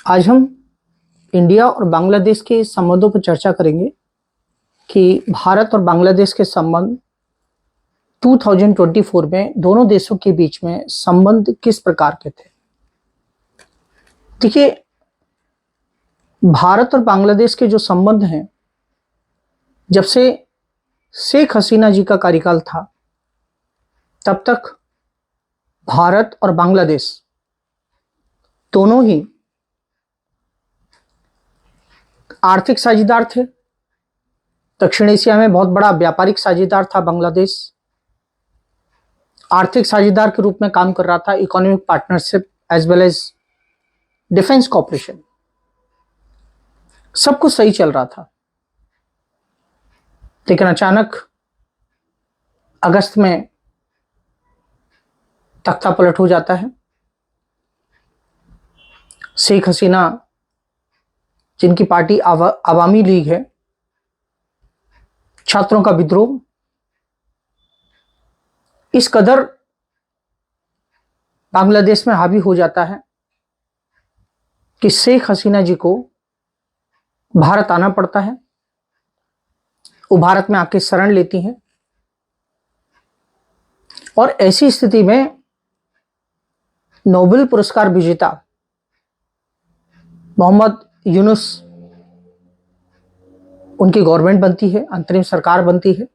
आज हम इंडिया और बांग्लादेश के संबंधों पर चर्चा करेंगे कि भारत और बांग्लादेश के संबंध 2024 में दोनों देशों के बीच में संबंध किस प्रकार के थे। देखिए, भारत और बांग्लादेश के जो संबंध हैं, जब से शेख हसीना जी का कार्यकाल था तब तक भारत और बांग्लादेश दोनों ही आर्थिक साझेदार थे। दक्षिण एशिया में बहुत बड़ा व्यापारिक साझेदार था बांग्लादेश। आर्थिक साझेदार के रूप में काम कर रहा था, economic partnership as well as defence cooperation, सब कुछ सही चल रहा था। लेकिन अचानक अगस्त में तख्ता पलट हो जाता है। शेख हसीना, जिनकी पार्टी अवामी लीग है, छात्रों का विद्रोह इस कदर बांग्लादेश में हावी हो जाता है कि शेख हसीना जी को भारत आना पड़ता है। वो भारत में आके शरण लेती हैं और ऐसी स्थिति में नोबेल पुरस्कार विजेता मोहम्मद यूनुस, उनकी गवर्नमेंट बनती है, अंतरिम सरकार बनती है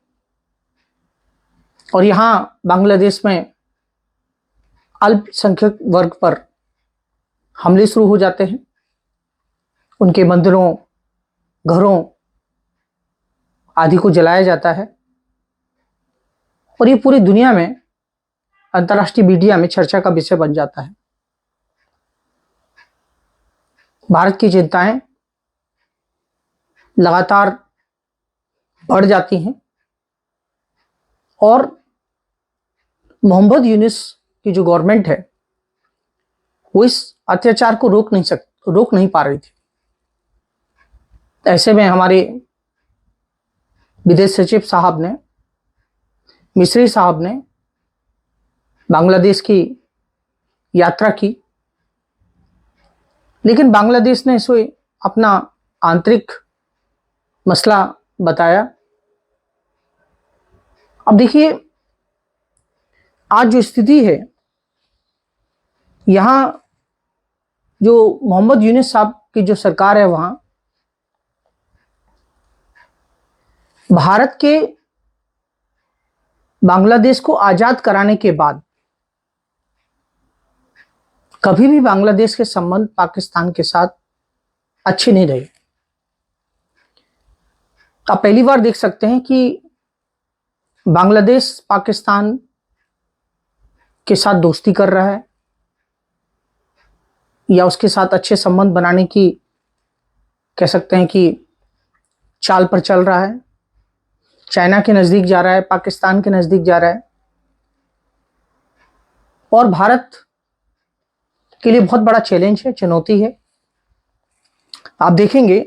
और यहां बांग्लादेश में अल्पसंख्यक वर्ग पर हमले शुरू हो जाते हैं। उनके मंदिरों, घरों आदि को जलाया जाता है और ये पूरी दुनिया में, अंतर्राष्ट्रीय मीडिया में चर्चा का विषय बन जाता है। भारत की चिंताएं लगातार बढ़ जाती हैं और मोहम्मद यूनुस की जो गवर्नमेंट है वो इस अत्याचार को रोक नहीं पा रही थी। ऐसे में हमारे विदेश सचिव साहब ने, मिस्री साहब ने बांग्लादेश की यात्रा की, लेकिन बांग्लादेश ने इसे अपना आंतरिक मसला बताया। अब देखिए, आज जो स्थिति है, यहां जो मोहम्मद यूनुस साहब की जो सरकार है, वहां भारत के बांग्लादेश को आजाद कराने के बाद कभी भी बांग्लादेश के संबंध पाकिस्तान के साथ अच्छे नहीं रहे। आप पहली बार देख सकते हैं कि बांग्लादेश पाकिस्तान के साथ दोस्ती कर रहा है या उसके साथ अच्छे संबंध बनाने की, कह सकते हैं कि, चाल पर चल रहा है। चाइना के नजदीक जा रहा है, पाकिस्तान के नजदीक जा रहा है और भारत के लिए बहुत बड़ा चैलेंज है, चुनौती है। आप देखेंगे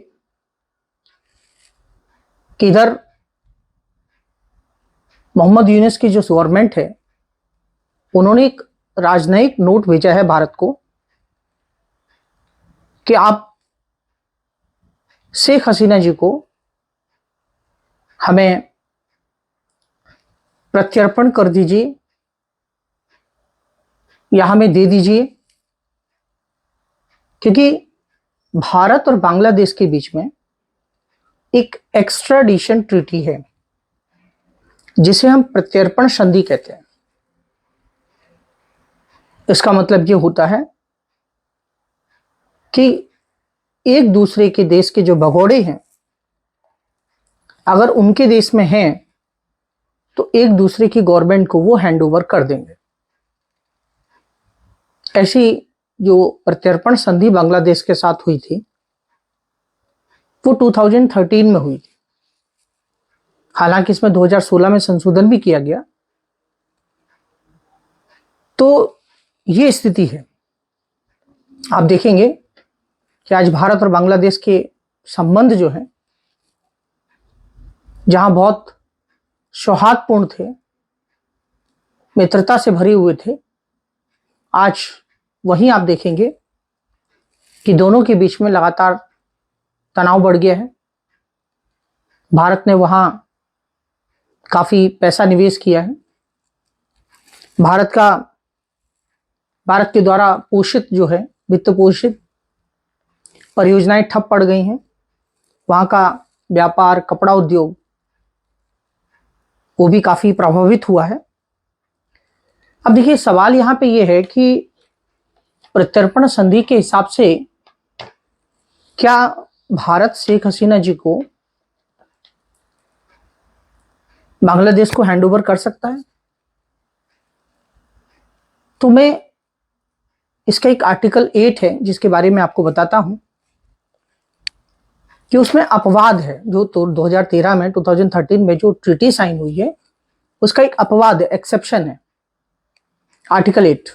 कि इधर मोहम्मद यूनुस की जो गवर्नमेंट है, उन्होंने एक राजनयिक नोट भेजा है भारत को कि आप शेख हसीना जी को हमें प्रत्यर्पण कर दीजिए या हमें दे दीजिए, क्योंकि भारत और बांग्लादेश के बीच में एक एक्स्ट्राडिशन ट्रीटी है जिसे हम प्रत्यर्पण संधि कहते हैं। इसका मतलब यह होता है कि एक दूसरे के देश के जो भगोड़े हैं, अगर उनके देश में हैं तो एक दूसरे की गवर्नमेंट को वो हैंड ओवर कर देंगे। ऐसी जो प्रत्यर्पण संधि बांग्लादेश के साथ हुई थी वो 2013 में हुई थी। हालांकि इसमें 2016 में संशोधन भी किया गया। तो ये स्थिति है। आप देखेंगे कि आज भारत और बांग्लादेश के संबंध जो हैं, जहां बहुत सौहार्दपूर्ण थे, मित्रता से भरे हुए थे, आज वहीं आप देखेंगे कि दोनों के बीच में लगातार तनाव बढ़ गया है। भारत ने वहां काफी पैसा निवेश किया है। भारत के द्वारा पोषित जो है, वित्त पोषित परियोजनाएं ठप पड़ गई हैं। वहां का व्यापार, कपड़ा उद्योग वो भी काफी प्रभावित हुआ है। अब देखिए, सवाल यहां पे ये है कि प्रत्यर्पण संधि के हिसाब से क्या भारत शेख हसीना जी को बांग्लादेश को हैंडओवर कर सकता है? तो मैं इसका एक आर्टिकल 8 है जिसके बारे में आपको बताता हूं कि उसमें अपवाद है। जो तो 2013 में 2013 में जो ट्रीटी साइन हुई है उसका एक अपवाद है, एक्सेप्शन है, आर्टिकल 8।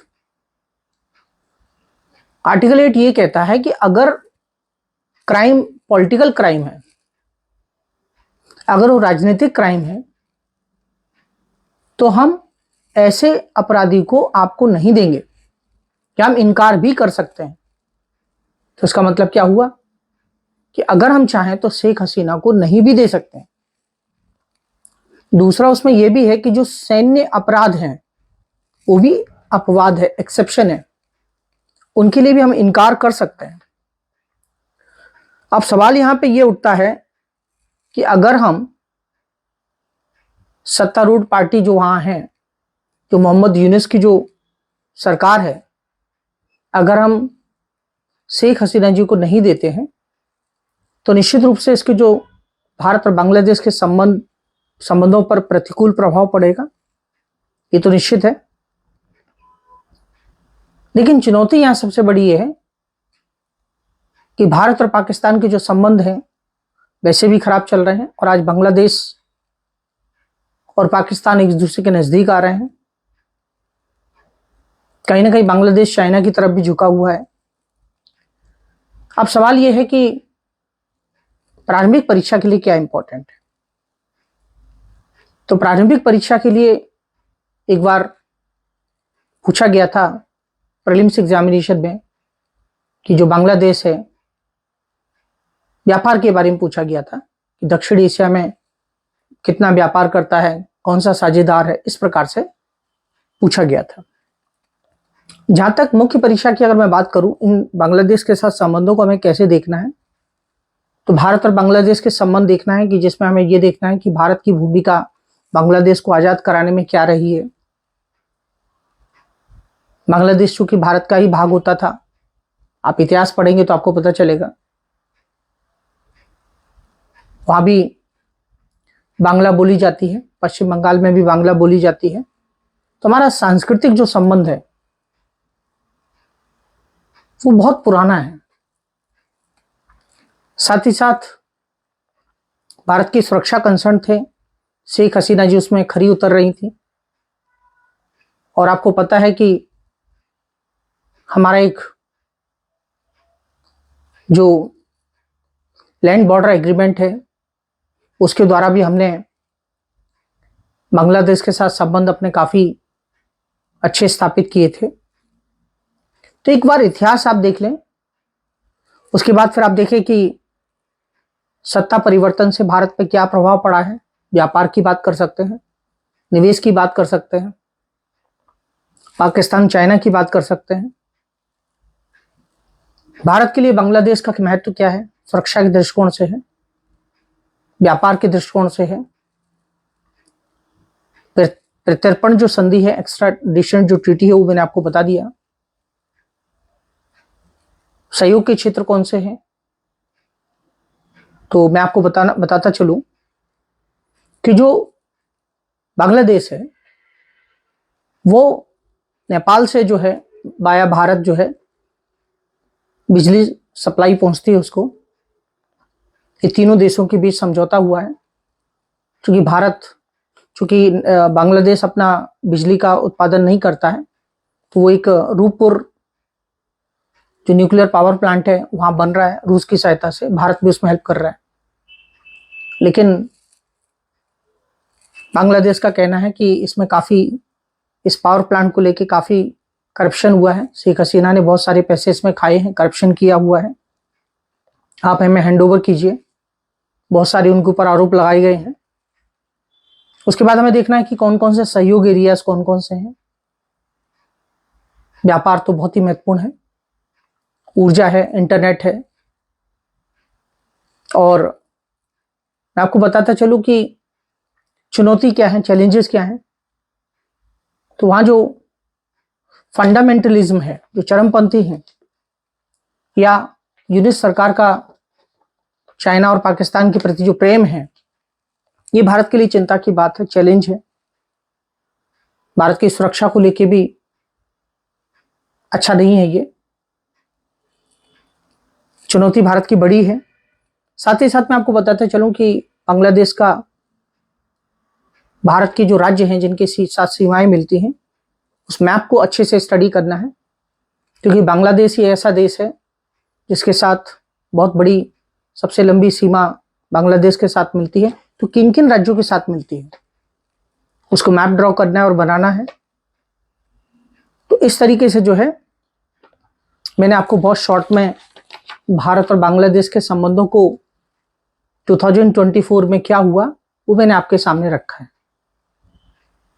आर्टिकल 8 ये कहता है कि अगर क्राइम पॉलिटिकल क्राइम है, अगर वो राजनीतिक क्राइम है, तो हम ऐसे अपराधी को आपको नहीं देंगे, कि हम इनकार भी कर सकते हैं। तो इसका मतलब क्या हुआ कि अगर हम चाहें तो शेख हसीना को नहीं भी दे सकते हैं। दूसरा उसमें यह भी है कि जो सैन्य अपराध हैं वो भी अपवाद है, एक्सेप्शन है, उनके लिए भी हम इनकार कर सकते हैं। अब सवाल यहां पे ये उठता है कि अगर हम सत्तारूढ़ पार्टी जो वहां है, जो मोहम्मद यूनुस की जो सरकार है, अगर हम शेख हसीना जी को नहीं देते हैं तो निश्चित रूप से इसके जो भारत और बांग्लादेश के संबंधों पर प्रतिकूल प्रभाव पड़ेगा, ये तो निश्चित है। लेकिन चुनौती यहां सबसे बड़ी ये है कि भारत और पाकिस्तान के जो संबंध हैं वैसे भी खराब चल रहे हैं और आज बांग्लादेश और पाकिस्तान एक दूसरे के नजदीक आ रहे हैं। कहीं ना कहीं बांग्लादेश चाइना की तरफ भी झुका हुआ है। अब सवाल यह है कि प्रारंभिक परीक्षा के लिए क्या इंपॉर्टेंट है। तो प्रारंभिक परीक्षा के लिए एक बार पूछा गया था प्रीलिम्स एग्जामिनेशन में कि जो बांग्लादेश है, व्यापार के बारे में पूछा गया था कि दक्षिण एशिया में कितना व्यापार करता है, कौन सा साझेदार है, इस प्रकार से पूछा गया था। जहां तक मुख्य परीक्षा की अगर मैं बात करूं, इन बांग्लादेश के साथ संबंधों को हमें कैसे देखना है, तो भारत और बांग्लादेश के संबंध देखना है कि जिसमें हमें यह देखना है कि भारत की भूमिका बांग्लादेश को आजाद कराने में क्या रही है। बांग्लादेश चूंकि भारत का ही भाग होता था, आप इतिहास पढ़ेंगे तो आपको पता चलेगा, वहां भी बांग्ला बोली जाती है, पश्चिम बंगाल में भी बांग्ला बोली जाती है। तो हमारा सांस्कृतिक जो संबंध है वो बहुत पुराना है। साथ ही साथ भारत की सुरक्षा कंसर्न थे, शेख हसीना जी उसमें खरी उतर रही थी। और आपको पता है कि हमारा एक जो लैंड बॉर्डर एग्रीमेंट है उसके द्वारा भी हमने बांग्लादेश के साथ संबंध अपने काफी अच्छे स्थापित किए थे। तो एक बार इतिहास आप देख लें, उसके बाद फिर आप देखें कि सत्ता परिवर्तन से भारत पे क्या प्रभाव पड़ा है। व्यापार की बात कर सकते हैं, निवेश की बात कर सकते हैं, पाकिस्तान चाइना की बात कर सकते हैं। भारत के लिए बांग्लादेश का महत्व क्या है, सुरक्षा के दृष्टिकोण से है, व्यापार के दृष्टिकोण से है, प्रत्यर्पण जो संधि है, एक्स्ट्राडिशन जो ट्रीटी है वो मैंने आपको बता दिया। सहयोग के क्षेत्र कौन से हैं, तो मैं आपको बताता चलूं कि जो बांग्लादेश है वो नेपाल से जो है वाया भारत जो है बिजली सप्लाई पहुंचती है उसको। ये तीनों देशों के बीच समझौता हुआ है। चूंकि बांग्लादेश अपना बिजली का उत्पादन नहीं करता है, तो वो एक रूपपुर जो न्यूक्लियर पावर प्लांट है वहां बन रहा है रूस की सहायता से, भारत भी उसमें हेल्प कर रहा है। लेकिन बांग्लादेश का कहना है कि इसमें काफी, इस पावर प्लांट को लेके काफी करप्शन हुआ है, शेख हसीना ने बहुत सारे पैसे इसमें खाए हैं, करप्शन किया हुआ है, आप हमें हैंड ओवर कीजिए। बहुत सारे उनके ऊपर आरोप लगाए गए हैं। उसके बाद हमें देखना है कि कौन कौन से सहयोग एरियाज कौन कौन से हैं। व्यापार तो बहुत ही महत्वपूर्ण है, ऊर्जा है, इंटरनेट है। और मैं आपको बताता चलूं कि चुनौती क्या है, चैलेंजेस क्या हैं। तो वहां जो फंडामेंटलिज्म है, जो चरमपंथी है, या यूनिस सरकार का चाइना और पाकिस्तान के प्रति जो प्रेम है, ये भारत के लिए चिंता की बात है, चैलेंज है। भारत की सुरक्षा को लेके भी अच्छा नहीं है, ये चुनौती भारत की बड़ी है। साथ ही साथ मैं आपको बताते चलूं कि बांग्लादेश का, भारत के जो राज्य हैं जिनके साथ सीमाएं मिलती हैं, उस मैप को अच्छे से स्टडी करना है, क्योंकि बांग्लादेश ही ऐसा देश है जिसके साथ बहुत बड़ी, सबसे लंबी सीमा बांग्लादेश के साथ मिलती है। तो किन किन राज्यों के साथ मिलती है, उसको मैप ड्रॉ करना है और बनाना है। तो इस तरीके से जो है, मैंने आपको बहुत शॉर्ट में भारत और बांग्लादेश के संबंधों को 2024 में क्या हुआ वो मैंने आपके सामने रखा है।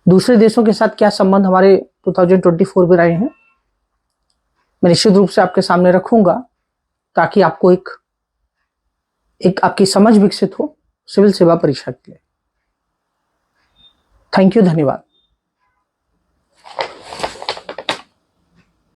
दूसरे देशों के साथ क्या संबंध हमारे 2024 में रहे हैं, मैं निश्चित रूप से आपके सामने रखूंगा, ताकि आपको एक आपकी समझ विकसित हो सिविल सेवा परीक्षा के लिए। थैंक यू, धन्यवाद।